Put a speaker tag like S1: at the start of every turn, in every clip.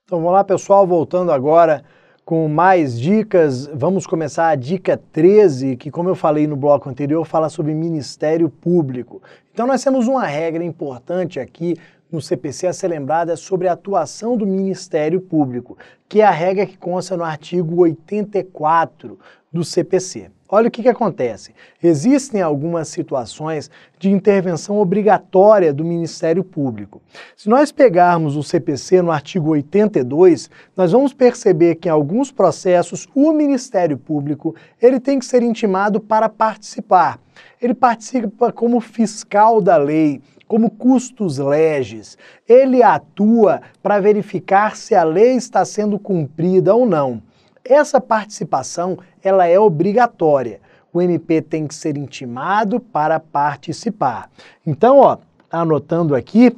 S1: Então vamos lá, pessoal, voltando agora com mais dicas. Vamos começar a dica 13, que, como eu falei no bloco anterior, fala sobre Ministério Público. Então nós temos uma regra importante aqui no CPC a ser lembrada sobre a atuação do Ministério Público, que é a regra que consta no artigo 84 do CPC. Olha o que acontece. Existem algumas situações de intervenção obrigatória do Ministério Público. Se nós pegarmos o CPC no artigo 82, nós vamos perceber que em alguns processos o Ministério Público ele tem que ser intimado para participar. Ele participa como fiscal da lei, como custos legis. Ele atua para verificar se a lei está sendo cumprida ou não. Essa participação, ela é obrigatória. O MP tem que ser intimado para participar. Então, ó, anotando aqui,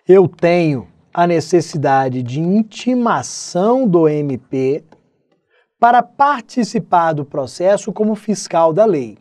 S1: eu tenho a necessidade de intimação do MP para participar do processo como fiscal da lei.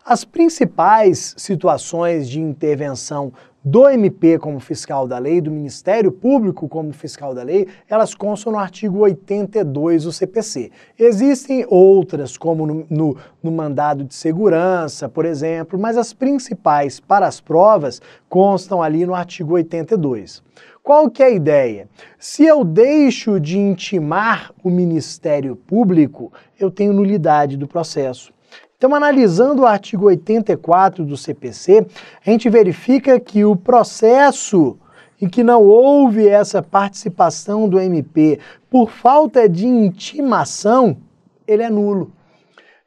S1: As principais situações de intervenção do MP como fiscal da lei, do Ministério Público como fiscal da lei, elas constam no artigo 82 do CPC. Existem outras, como no mandado de segurança, por exemplo, mas as principais para as provas constam ali no artigo 82. Qual que é a ideia? Se eu deixo de intimar o Ministério Público, eu tenho nulidade do processo. Então, analisando o artigo 84 do CPC, a gente verifica que o processo em que não houve essa participação do MP por falta de intimação, ele é nulo.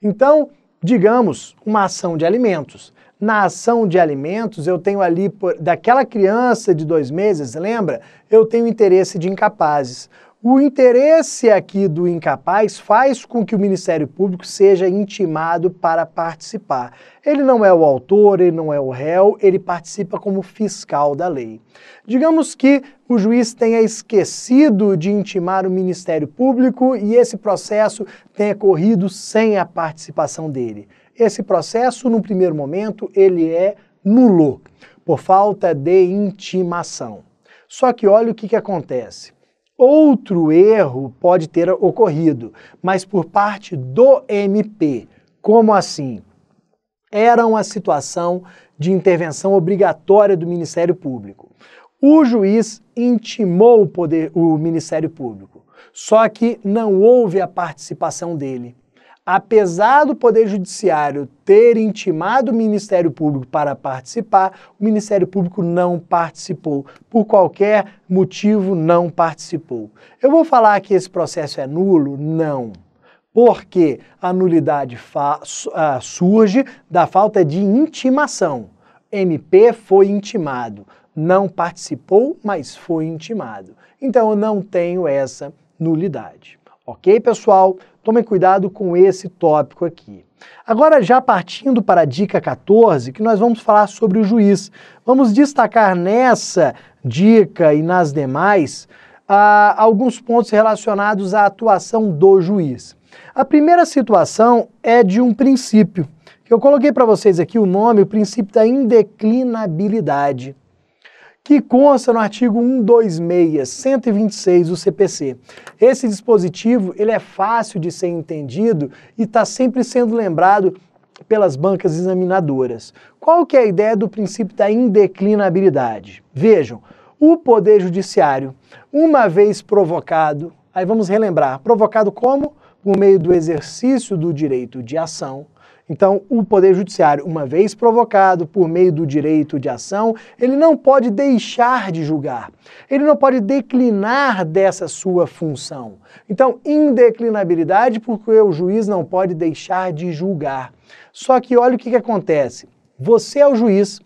S1: Então, digamos, uma ação de alimentos. Na ação de alimentos, eu tenho ali, daquela criança de 2 meses, lembra? Eu tenho interesse de incapazes. O interesse aqui do incapaz faz com que o Ministério Público seja intimado para participar. Ele não é o autor, ele não é o réu, ele participa como fiscal da lei. Digamos que o juiz tenha esquecido de intimar o Ministério Público e esse processo tenha corrido sem a participação dele. Esse processo, no primeiro momento, ele é nulo, por falta de intimação. Só que olha o que acontece. Outro erro pode ter ocorrido, mas por parte do MP. Como assim? Era uma situação de intervenção obrigatória do Ministério Público. O juiz intimou o Ministério Público, só que não houve a participação dele. Apesar do Poder Judiciário ter intimado o Ministério Público para participar, o Ministério Público não participou. Por qualquer motivo, não participou. Eu vou falar que esse processo é nulo? Não. Porque a nulidade surge da falta de intimação. MP foi intimado. Não participou, mas foi intimado. Então, eu não tenho essa nulidade. Ok, pessoal? Tomem cuidado com esse tópico aqui. Agora, já partindo para a dica 14, que nós vamos falar sobre o juiz. Vamos destacar nessa dica e nas demais alguns pontos relacionados à atuação do juiz. A primeira situação é de um princípio, que eu coloquei para vocês aqui o nome, o princípio da indeclinabilidade, que consta no artigo 126, 126 do CPC. Esse dispositivo ele é fácil de ser entendido e está sempre sendo lembrado pelas bancas examinadoras. Qual que é a ideia do princípio da indeclinabilidade? Vejam, o Poder Judiciário, uma vez provocado, aí vamos relembrar, provocado como? Por meio do exercício do direito de ação. Então, o Poder Judiciário, uma vez provocado por meio do direito de ação, ele não pode deixar de julgar. Ele não pode declinar dessa sua função. Então, indeclinabilidade porque o juiz não pode deixar de julgar. Só que olha o que acontece. Você é o juiz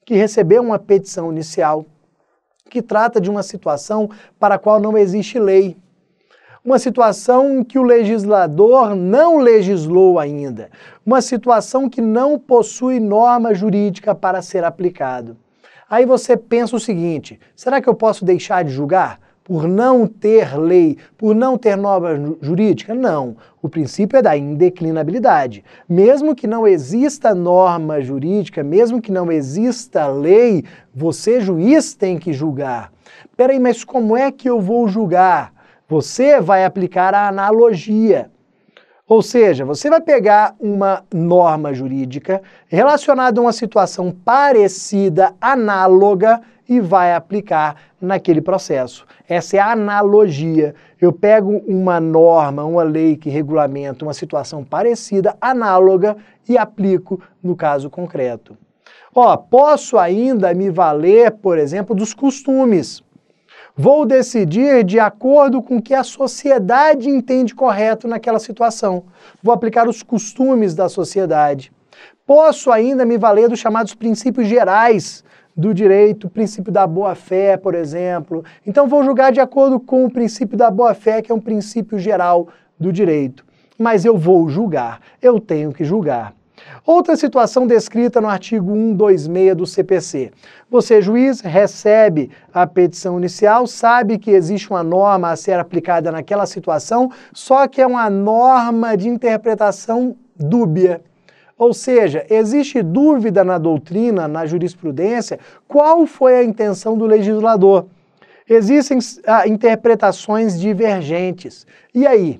S1: que recebeu uma petição inicial que trata de uma situação para a qual não existe lei. Uma situação em que o legislador não legislou ainda, uma situação que não possui norma jurídica para ser aplicado. Aí você pensa o seguinte, será que eu posso deixar de julgar? por não ter lei, por não ter norma jurídica? Não. O princípio é da indeclinabilidade. Mesmo que não exista norma jurídica, mesmo que não exista lei, você, juiz, tem que julgar. Peraí, mas como é que eu vou julgar? Você vai aplicar a analogia. Ou seja, você vai pegar uma norma jurídica relacionada a uma situação parecida, análoga, e vai aplicar naquele processo. Essa é a analogia. Eu pego uma norma, uma lei que regulamenta uma situação parecida, análoga, e aplico no caso concreto. Posso ainda me valer, por exemplo, dos costumes. Vou decidir de acordo com o que a sociedade entende correto naquela situação. Vou aplicar os costumes da sociedade. Posso ainda me valer dos chamados princípios gerais do direito, princípio da boa-fé, por exemplo. Então vou julgar de acordo com o princípio da boa-fé, que é um princípio geral do direito. Mas eu vou julgar, eu tenho que julgar. Outra situação descrita no artigo 126 do CPC. Você, juiz, recebe a petição inicial, sabe que existe uma norma a ser aplicada naquela situação, só que é uma norma de interpretação dúbia. Ou seja, existe dúvida na doutrina, na jurisprudência, qual foi a intenção do legislador. Existem interpretações divergentes. E aí?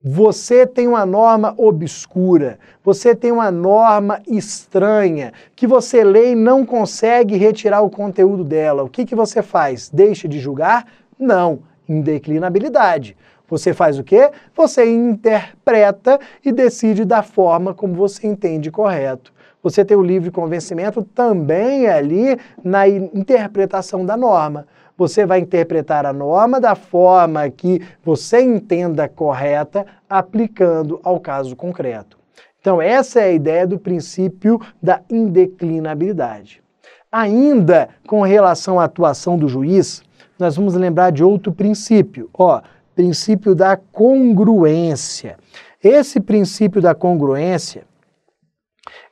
S1: Você tem uma norma obscura, você tem uma norma estranha, que você lê e não consegue retirar o conteúdo dela. O que você faz? Deixa de julgar? Não. Indeclinabilidade. Você faz o quê? Você interpreta e decide da forma como você entende correto. Você tem o livre convencimento também ali na interpretação da norma. Você vai interpretar a norma da forma que você entenda correta, aplicando ao caso concreto. Então, essa é a ideia do princípio da indeclinabilidade. Ainda com relação à atuação do juiz, nós vamos lembrar de outro princípio, princípio da congruência. Esse princípio da congruência,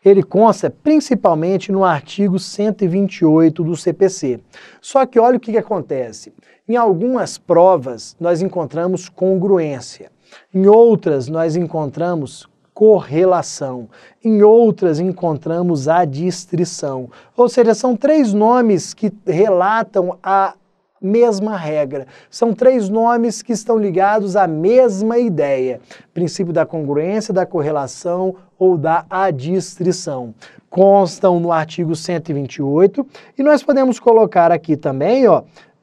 S1: ele consta principalmente no artigo 128 do CPC. Só que olha o que acontece. Em algumas provas nós encontramos congruência, em outras nós encontramos correlação, em outras encontramos adstrição. Ou seja, são três nomes que relatam a mesma regra. São três nomes que estão ligados à mesma ideia. Princípio da congruência, da correlação ou da adstrição. Constam no artigo 128 e nós podemos colocar aqui também,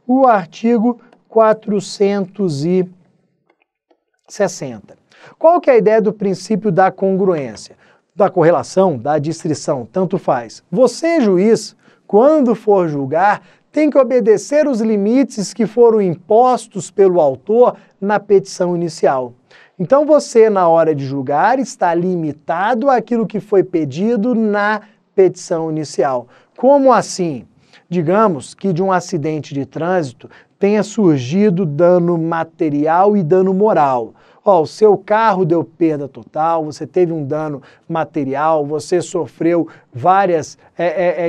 S1: o artigo 460. Qual que é a ideia do princípio da congruência? Da correlação, da adstrição, tanto faz. Você, juiz, quando for julgar, tem que obedecer os limites que foram impostos pelo autor na petição inicial. Então você, na hora de julgar, está limitado àquilo que foi pedido na petição inicial. Como assim? Digamos que de um acidente de trânsito tenha surgido dano material e dano moral. O seu carro deu perda total, você teve um dano material, você sofreu várias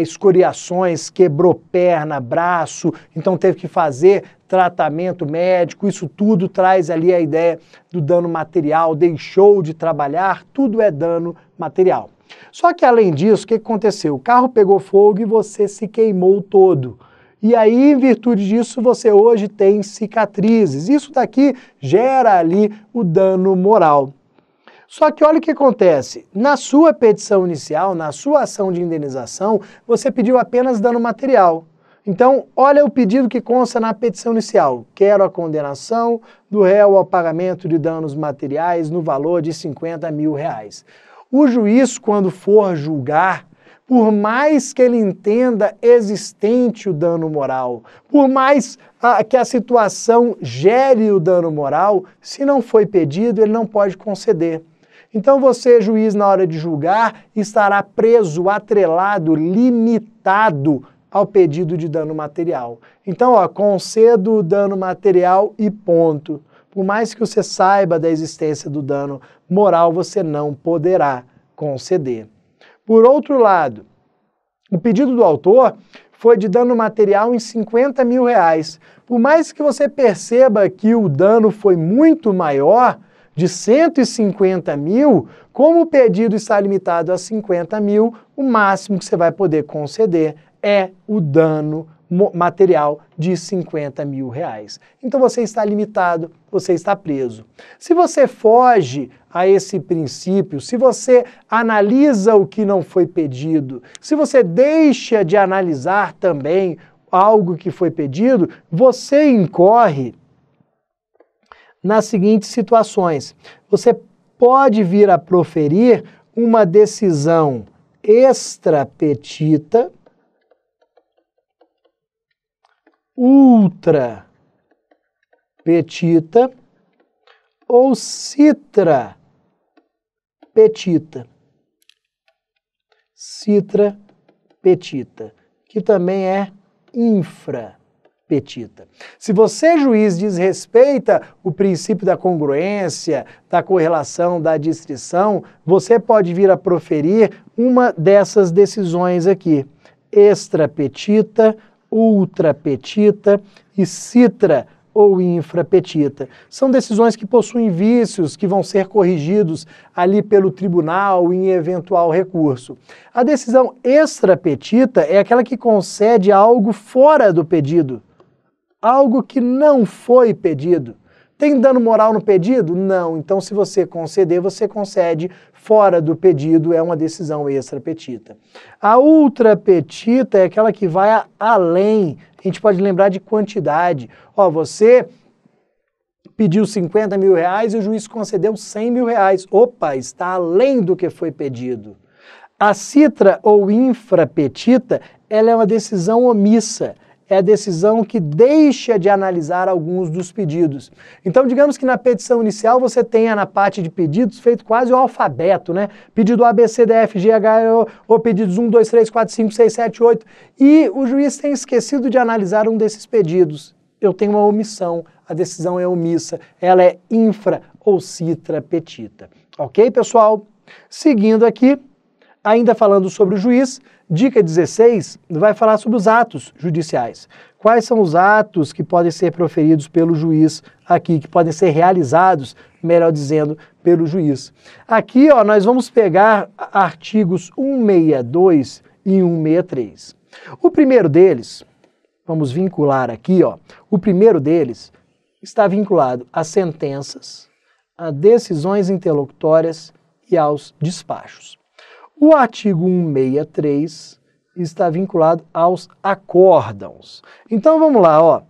S1: escoriações, quebrou perna, braço, então teve que fazer tratamento médico, isso tudo traz ali a ideia do dano material, deixou de trabalhar, tudo é dano material. Só que além disso, o que aconteceu? O carro pegou fogo e você se queimou todo. E aí, em virtude disso, você hoje tem cicatrizes. Isso daqui gera ali o dano moral. Só que olha o que acontece. Na sua petição inicial, na sua ação de indenização, você pediu apenas dano material. Então, olha o pedido que consta na petição inicial. Quero a condenação do réu ao pagamento de danos materiais no valor de 50 mil reais. O juiz, quando for julgar, por mais que ele entenda existente o dano moral, por mais que a situação gere o dano moral, se não foi pedido, ele não pode conceder. Então você, juiz, na hora de julgar, estará preso, atrelado, limitado ao pedido de dano material. Então, concedo o dano material e ponto. Por mais que você saiba da existência do dano moral, você não poderá conceder. Por outro lado, o pedido do autor foi de dano material em R$50 mil. Por mais que você perceba que o dano foi muito maior, de 150 mil, como o pedido está limitado a 50 mil, o máximo que você vai poder conceder é o dano material de R$50 mil. Então você está limitado, você está preso. Se você foge a esse princípio, se você analisa o que não foi pedido, se você deixa de analisar também algo que foi pedido, você incorre nas seguintes situações. Você pode vir a proferir uma decisão extra petita, ultra petita ou citra petita. Citra petita, que também é infra petita. Se você, juiz, desrespeita o princípio da congruência, da correlação, da distrição, você pode vir a proferir uma dessas decisões aqui: extra petita, ultra petita e citra ou infrapetita. São decisões que possuem vícios que vão ser corrigidos ali pelo tribunal em eventual recurso. A decisão extrapetita é aquela que concede algo fora do pedido, algo que não foi pedido. Tem dano moral no pedido? Não. Então, se você conceder, você concede fora do pedido, é uma decisão extrapetita. A ultrapetita é aquela que vai além. A gente pode lembrar de quantidade. Ó, você pediu R$50 mil e o juiz concedeu R$100 mil. Opa, está além do que foi pedido. A citra ou infrapetita, ela é uma decisão omissa. É a decisão que deixa de analisar alguns dos pedidos. Então, digamos que na petição inicial você tenha na parte de pedidos feito quase o alfabeto, né? Pedido A, B, C, D, F, G, H, ou pedidos 1, 2, 3, 4, 5, 6, 7, 8, e o juiz tem esquecido de analisar um desses pedidos. Eu tenho uma omissão, a decisão é omissa, ela é infra ou citra petita. Ok, pessoal? Seguindo aqui, ainda falando sobre o juiz, dica 16 vai falar sobre os atos judiciais. Quais são os atos que podem ser proferidos pelo juiz aqui, que podem ser realizados, melhor dizendo, pelo juiz. Aqui, ó, nós vamos pegar artigos 162 e 163. O primeiro deles, vamos vincular aqui, ó, o primeiro deles está vinculado a sentenças, a decisões interlocutórias e aos despachos. O artigo 163 está vinculado aos acórdãos. Então vamos lá, ó.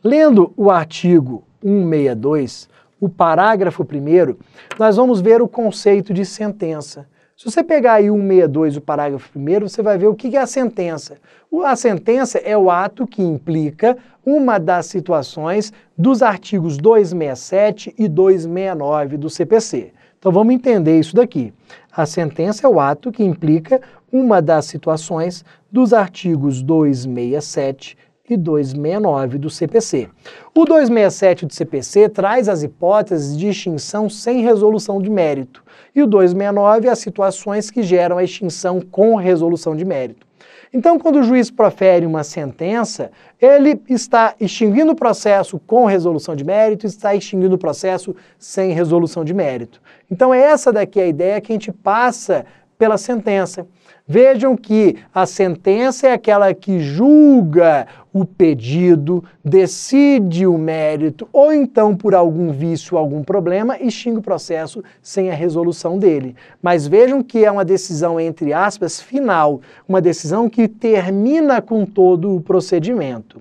S1: Lendo o artigo 162, o parágrafo 1º, nós vamos ver o conceito de sentença. Se você pegar aí o 162, o parágrafo 1º, você vai ver o que é a sentença. A sentença é o ato que implica uma das situações dos artigos 267 e 269 do CPC. Então vamos entender isso daqui. A sentença é o ato que implica uma das situações dos artigos 267 e 269 do CPC. O 267 do CPC traz as hipóteses de extinção sem resolução de mérito e o 269 as situações que geram a extinção com resolução de mérito. Então, quando o juiz profere uma sentença, ele está extinguindo o processo com resolução de mérito, está extinguindo o processo sem resolução de mérito. Então, essa daqui é a ideia que a gente passa pela sentença. Vejam que a sentença é aquela que julga o pedido, decide o mérito, ou então, por algum vício, algum problema, extingue o processo sem a resolução dele. Mas vejam que é uma decisão, entre aspas, final, uma decisão que termina com todo o procedimento.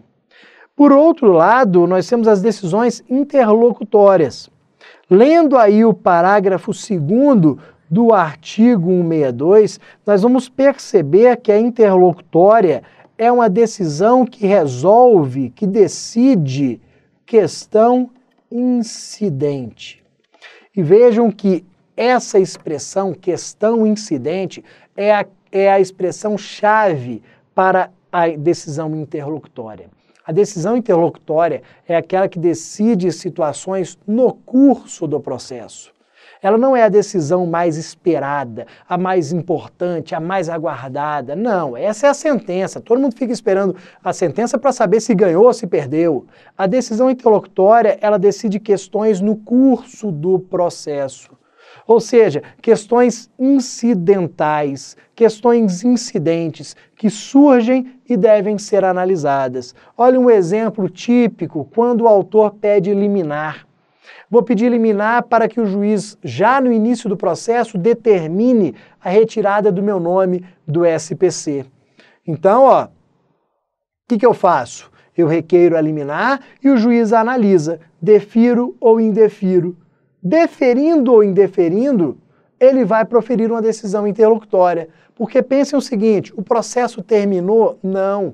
S1: Por outro lado, nós temos as decisões interlocutórias. Lendo aí o parágrafo 2º do artigo 162, nós vamos perceber que a interlocutória é uma decisão que resolve, que decide questão incidente. E vejam que essa expressão, questão incidente, é a expressão-chave para a decisão interlocutória. A decisão interlocutória é aquela que decide situações no curso do processo. Ela não é a decisão mais esperada, a mais importante, a mais aguardada. Não, essa é a sentença. Todo mundo fica esperando a sentença para saber se ganhou ou se perdeu. A decisão interlocutória, ela decide questões no curso do processo. Ou seja, questões incidentais, questões incidentes que surgem e devem ser analisadas. Olha um exemplo típico quando o autor pede liminar. Vou pedir liminar para que o juiz, já no início do processo, determine a retirada do meu nome do SPC. Então, o que eu faço? Eu requeiro a liminar e o juiz analisa, defiro ou indefiro. Deferindo ou indeferindo, ele vai proferir uma decisão interlocutória. Porque pensem o seguinte, o processo terminou? Não.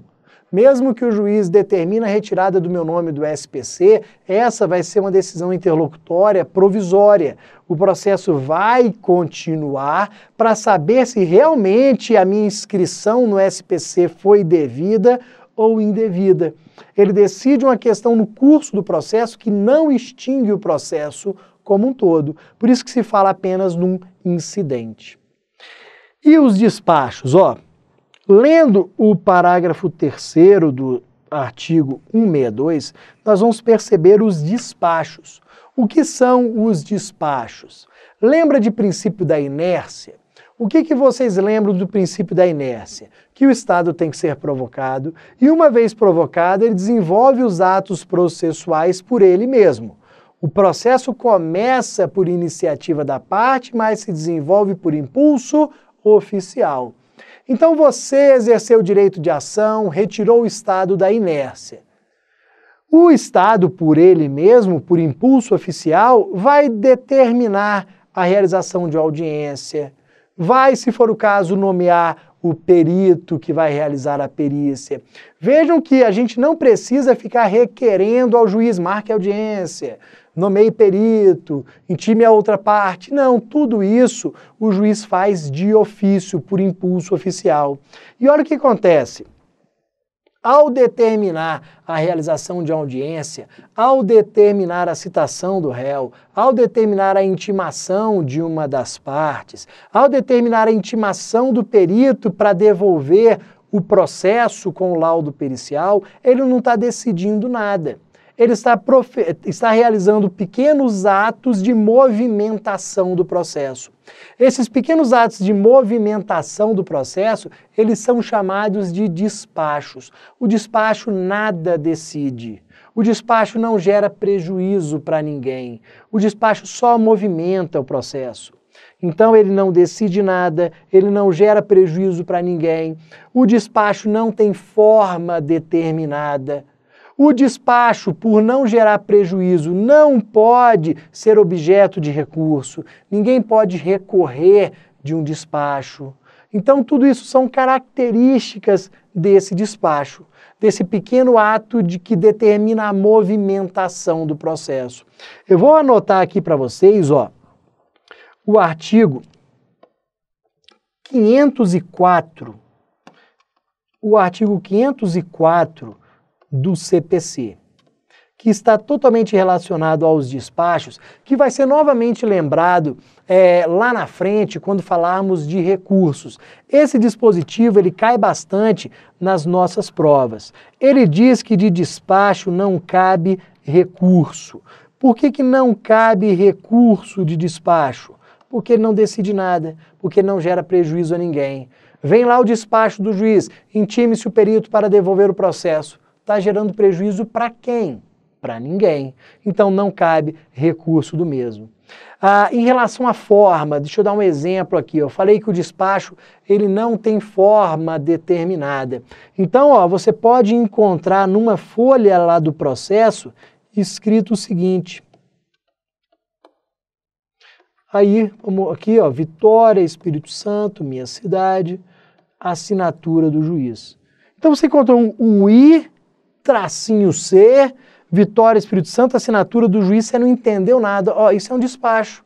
S1: Mesmo que o juiz determine a retirada do meu nome do SPC, essa vai ser uma decisão interlocutória provisória. O processo vai continuar para saber se realmente a minha inscrição no SPC foi devida ou indevida. Ele decide uma questão no curso do processo que não extingue o processo como um todo. Por isso que se fala apenas num incidente. E os despachos? Lendo o parágrafo 3º do artigo 162, nós vamos perceber os despachos. O que são os despachos? Lembra de princípio da inércia? O que vocês lembram do princípio da inércia? Que o Estado tem que ser provocado e, uma vez provocado, ele desenvolve os atos processuais por ele mesmo. O processo começa por iniciativa da parte, mas se desenvolve por impulso oficial. Então você exerceu o direito de ação, retirou o Estado da inércia. O Estado, por ele mesmo, por impulso oficial, vai determinar a realização de audiência, vai, se for o caso, nomear o perito que vai realizar a perícia. Vejam que a gente não precisa ficar requerendo ao juiz marque audiência, nomeie perito, intime a outra parte. Não, tudo isso o juiz faz de ofício, por impulso oficial. E olha o que acontece. Ao determinar a realização de audiência, ao determinar a citação do réu, ao determinar a intimação de uma das partes, ao determinar a intimação do perito para devolver o processo com o laudo pericial, ele não está decidindo nada. Ele está realizando pequenos atos de movimentação do processo. Esses pequenos atos de movimentação do processo, eles são chamados de despachos. O despacho nada decide. O despacho não gera prejuízo para ninguém. O despacho só movimenta o processo. Então ele não decide nada, ele não gera prejuízo para ninguém. O despacho não tem forma determinada. O despacho, por não gerar prejuízo, não pode ser objeto de recurso. Ninguém pode recorrer de um despacho. Então, tudo isso são características desse despacho, desse pequeno ato que determina a movimentação do processo. Eu vou anotar aqui para vocês, o artigo 504. O artigo 504 do CPC, que está totalmente relacionado aos despachos, que vai ser novamente lembrado lá na frente, quando falarmos de recursos. Esse dispositivo, ele cai bastante nas nossas provas. Ele diz que de despacho não cabe recurso. Por que não cabe recurso de despacho? Porque ele não decide nada, porque não gera prejuízo a ninguém. Vem lá o despacho do juiz, intime-se o perito para devolver o processo. Está gerando prejuízo para quem? Para ninguém. Então não cabe recurso do mesmo. Em relação à forma, deixa eu dar um exemplo aqui. Eu falei que o despacho ele não tem forma determinada. Então, você pode encontrar numa folha lá do processo escrito o seguinte. Aí, aqui, Vitória, Espírito Santo, minha cidade, assinatura do juiz. Então você encontrou um I, tracinho C, Vitória, Espírito Santo, assinatura do juiz, você não entendeu nada. Isso é um despacho. O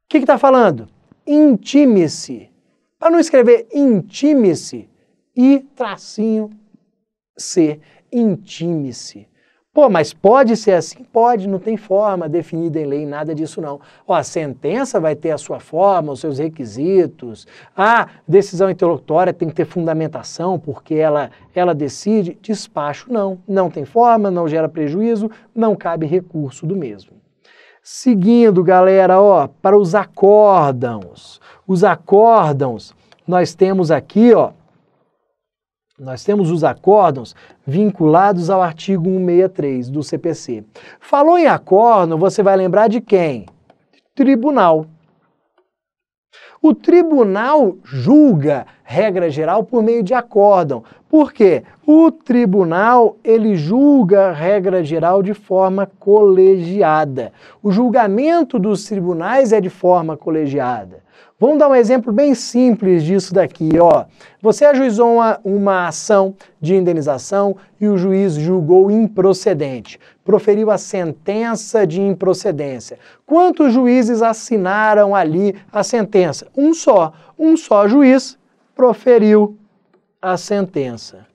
S1: que está falando? Intime-se. Para não escrever intime-se, I, tracinho C, intime-se. Pô, mas pode ser assim? Pode, não tem forma definida em lei, nada disso não. Ó, a sentença vai ter a sua forma, os seus requisitos. A decisão interlocutória tem que ter fundamentação, porque ela decide. Despacho não tem forma, não gera prejuízo, não cabe recurso do mesmo. Seguindo, galera, ó, para os acórdãos. Os acórdãos, nós temos aqui, ó, nós temos os acórdãos vinculados ao artigo 163 do CPC. Falou em acórdão, você vai lembrar de quem? Tribunal. O tribunal julga, regra geral, por meio de acórdão. Por quê? O tribunal, ele julga, regra geral, de forma colegiada. O julgamento dos tribunais é de forma colegiada. Vamos dar um exemplo bem simples disso daqui, ó. Você ajuizou uma ação de indenização e o juiz julgou improcedente, proferiu a sentença de improcedência. Quantos juízes assinaram ali a sentença? Um só juiz proferiu a sentença.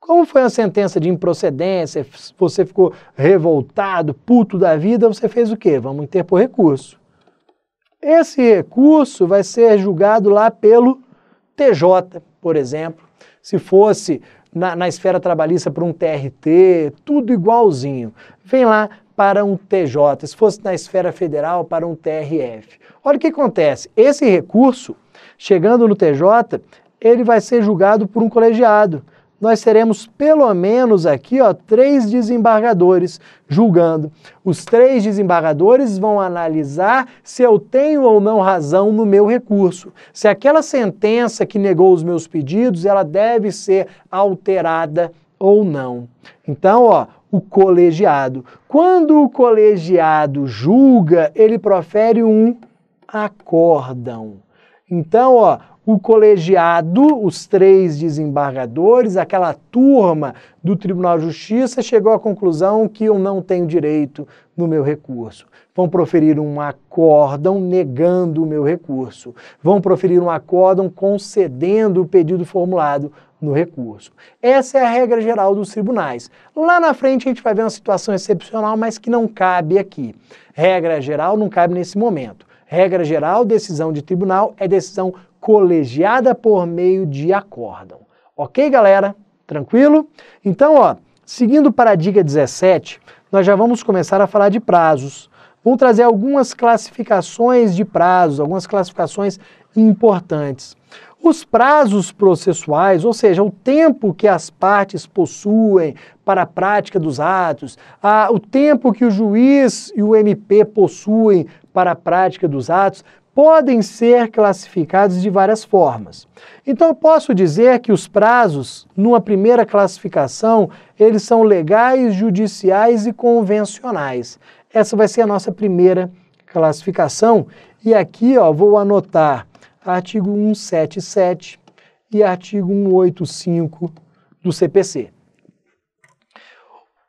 S1: Como foi a sentença de improcedência, você ficou revoltado, puto da vida, você fez o quê? Vamos interpor recurso. Esse recurso vai ser julgado lá pelo TJ, por exemplo. Se fosse na esfera trabalhista por um TRT, tudo igualzinho. Vem lá para um TJ, se fosse na esfera federal para um TRF. Olha o que acontece, esse recurso, chegando no TJ, ele vai ser julgado por um colegiado. Nós teremos pelo menos aqui, ó, 3 desembargadores julgando. Os 3 desembargadores vão analisar se eu tenho ou não razão no meu recurso. Se aquela sentença que negou os meus pedidos, ela deve ser alterada ou não. Então, ó, o colegiado. Quando o colegiado julga, ele profere um acórdão. Então, ó, o colegiado, os 3 desembargadores, aquela turma do Tribunal de Justiça chegou à conclusão que eu não tenho direito no meu recurso. Vão proferir um acórdão negando o meu recurso. Vão proferir um acórdão concedendo o pedido formulado no recurso. Essa é a regra geral dos tribunais. Lá na frente a gente vai ver uma situação excepcional, mas que não cabe aqui. Regra geral não cabe nesse momento. Regra geral, decisão de tribunal é decisão colegiada por meio de acórdão. Ok, galera? Tranquilo? Então, ó, seguindo para a dica 17, nós já vamos começar a falar de prazos. Vamos trazer algumas classificações de prazos, algumas classificações importantes. Os prazos processuais, ou seja, o tempo que as partes possuem para a prática dos atos, o tempo que o juiz e o MP possuem para a prática dos atos, podem ser classificados de várias formas. Então eu posso dizer que os prazos, numa primeira classificação, eles são legais, judiciais e convencionais. Essa vai ser a nossa primeira classificação. E aqui, ó, vou anotar artigo 177 e artigo 185 do CPC.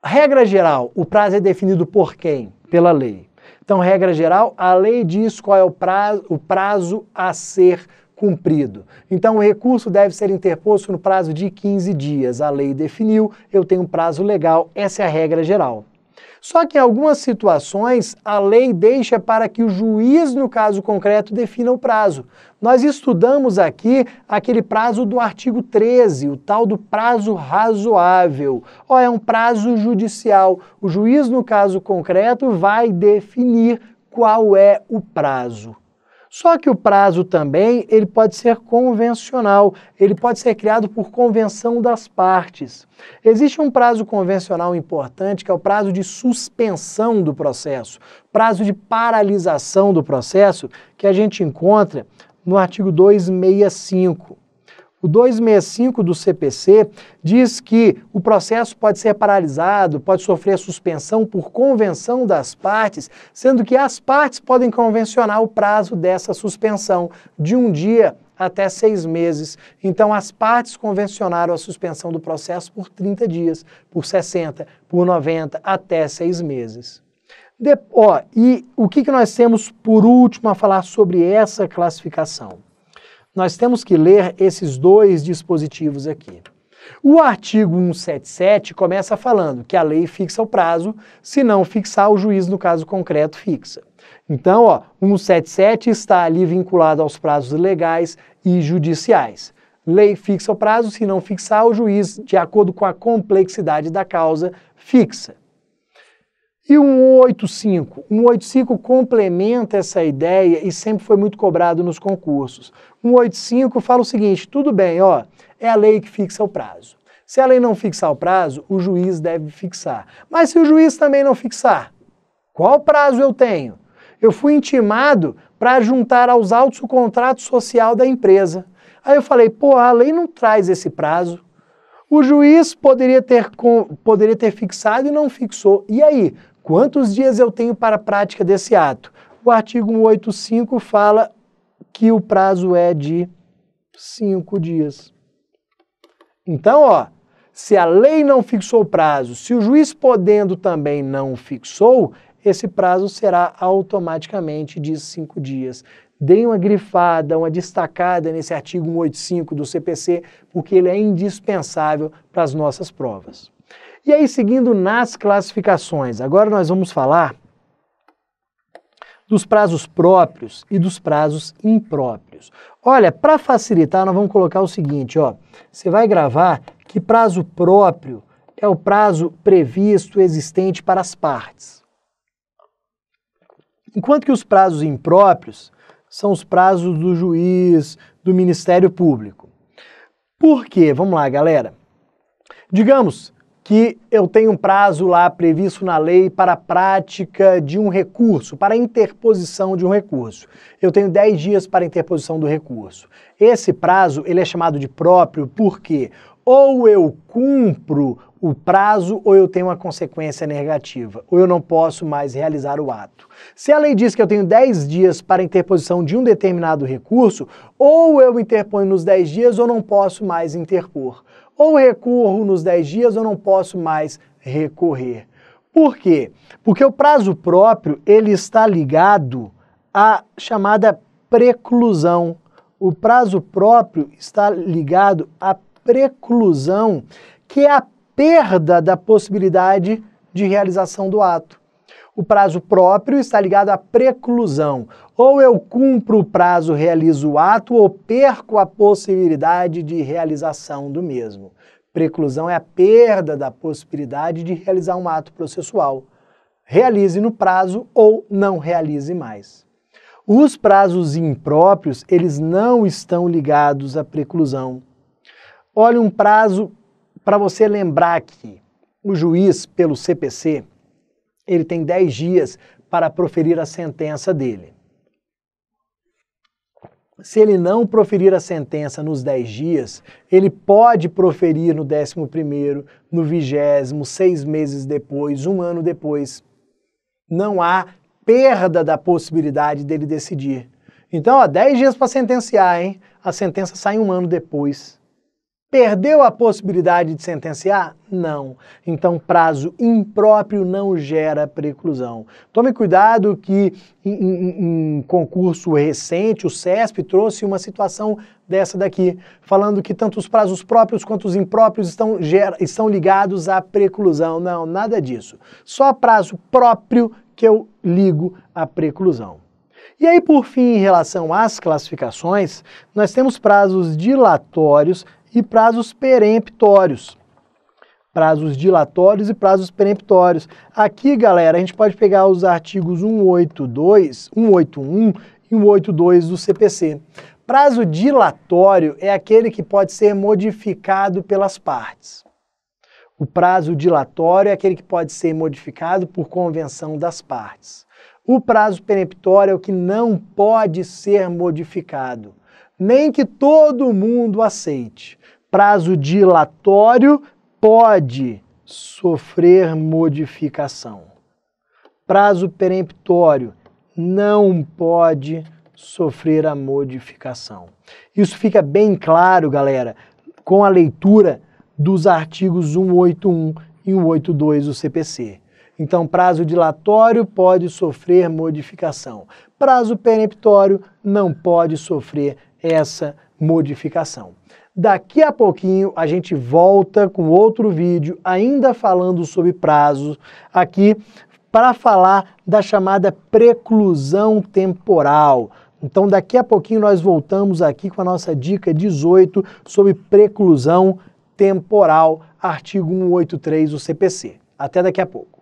S1: Regra geral, o prazo é definido por quem? Pela lei. Então, regra geral, a lei diz qual é o prazo a ser cumprido. Então, o recurso deve ser interposto no prazo de 15 dias. A lei definiu, eu tenho um prazo legal, essa é a regra geral. Só que em algumas situações, a lei deixa para que o juiz, no caso concreto, defina o prazo. Nós estudamos aqui aquele prazo do artigo 13, o tal do prazo razoável. Ó, é um prazo judicial. O juiz, no caso concreto, vai definir qual é o prazo. Só que o prazo também, ele pode ser convencional, ele pode ser criado por convenção das partes. Existe um prazo convencional importante, que é o prazo de suspensão do processo, prazo de paralisação do processo, que a gente encontra no artigo 265. O 265 do CPC diz que o processo pode ser paralisado, pode sofrer suspensão por convenção das partes, sendo que as partes podem convencionar o prazo dessa suspensão de 1 dia até 6 meses. Então, as partes convencionaram a suspensão do processo por 30 dias, por 60, por 90, até 6 meses. E o que nós temos por último a falar sobre essa classificação? Nós temos que ler esses 2 dispositivos aqui. O artigo 177 começa falando que a lei fixa o prazo, se não fixar, o juiz, no caso concreto, fixa. Então, ó, 177 está ali vinculado aos prazos legais e judiciais. Lei fixa o prazo, se não fixar, o juiz, de acordo com a complexidade da causa, fixa. E o 185? O 185 complementa essa ideia e sempre foi muito cobrado nos concursos. O 185 fala o seguinte, tudo bem, ó, é a lei que fixa o prazo. Se a lei não fixar o prazo, o juiz deve fixar. Mas se o juiz também não fixar, qual prazo eu tenho? Eu fui intimado para juntar aos autos o contrato social da empresa. Aí eu falei, pô, a lei não traz esse prazo. O juiz poderia ter fixado e não fixou. E aí, quantos dias eu tenho para a prática desse ato? O artigo 185 fala que o prazo é de 5 dias. Então, ó, se a lei não fixou o prazo, se o juiz podendo também não fixou, esse prazo será automaticamente de 5 dias. Dei uma grifada, uma destacada nesse artigo 185 do CPC, porque ele é indispensável para as nossas provas. E aí, seguindo nas classificações, agora nós vamos falar dos prazos próprios e dos prazos impróprios. Olha, para facilitar, nós vamos colocar o seguinte, ó, você vai gravar que prazo próprio é o prazo previsto, existente para as partes. Enquanto que os prazos impróprios são os prazos do juiz, do Ministério Público. Por quê? Vamos lá, galera. Digamos que eu tenho um prazo lá previsto na lei para a prática de um recurso, para a interposição de um recurso. Eu tenho 10 dias para a interposição do recurso. Esse prazo, ele é chamado de próprio porque ou eu cumpro o prazo ou eu tenho uma consequência negativa, ou eu não posso mais realizar o ato. Se a lei diz que eu tenho 10 dias para a interposição de um determinado recurso, ou eu interponho nos 10 dias ou não posso mais interpor. Ou recorro nos 10 dias ou não posso mais recorrer. Por quê? Porque o prazo próprio, ele está ligado à chamada preclusão. O prazo próprio está ligado à preclusão, que é a perda da possibilidade de realização do ato. O prazo próprio está ligado à preclusão. Ou eu cumpro o prazo, realizo o ato, ou perco a possibilidade de realização do mesmo. Preclusão é a perda da possibilidade de realizar um ato processual. Realize no prazo ou não realize mais. Os prazos impróprios, eles não estão ligados à preclusão. Olha um prazo para você lembrar aqui. O juiz, pelo CPC, ele tem 10 dias para proferir a sentença dele. Se ele não proferir a sentença nos 10 dias, ele pode proferir no 11º, no 20º, 6 meses depois, 1 ano depois. Não há perda da possibilidade dele decidir. Então, ó, 10 dias para sentenciar, hein? A sentença sai 1 ano depois. Perdeu a possibilidade de sentenciar? Não. Então, prazo impróprio não gera preclusão. Tome cuidado que em concurso recente, o CESP trouxe uma situação dessa daqui, falando que tanto os prazos próprios quanto os impróprios estão ligados à preclusão. Não, nada disso. Só prazo próprio que eu ligo à preclusão. E aí, por fim, em relação às classificações, nós temos prazos dilatórios e prazos peremptórios. Prazos dilatórios e prazos peremptórios. Aqui, galera, a gente pode pegar os artigos 182, 181 e 182 do CPC. Prazo dilatório é aquele que pode ser modificado pelas partes. O prazo dilatório é aquele que pode ser modificado por convenção das partes. O prazo peremptório é o que não pode ser modificado, nem que todo mundo aceite. Prazo dilatório pode sofrer modificação. Prazo peremptório não pode sofrer a modificação. Isso fica bem claro, galera, com a leitura dos artigos 181 e 182 do CPC. Então, prazo dilatório pode sofrer modificação. Prazo peremptório não pode sofrer essa modificação. Daqui a pouquinho a gente volta com outro vídeo, ainda falando sobre prazos, aqui para falar da chamada preclusão temporal. Então daqui a pouquinho nós voltamos aqui com a nossa dica 18 sobre preclusão temporal, artigo 183 do CPC. Até daqui a pouco.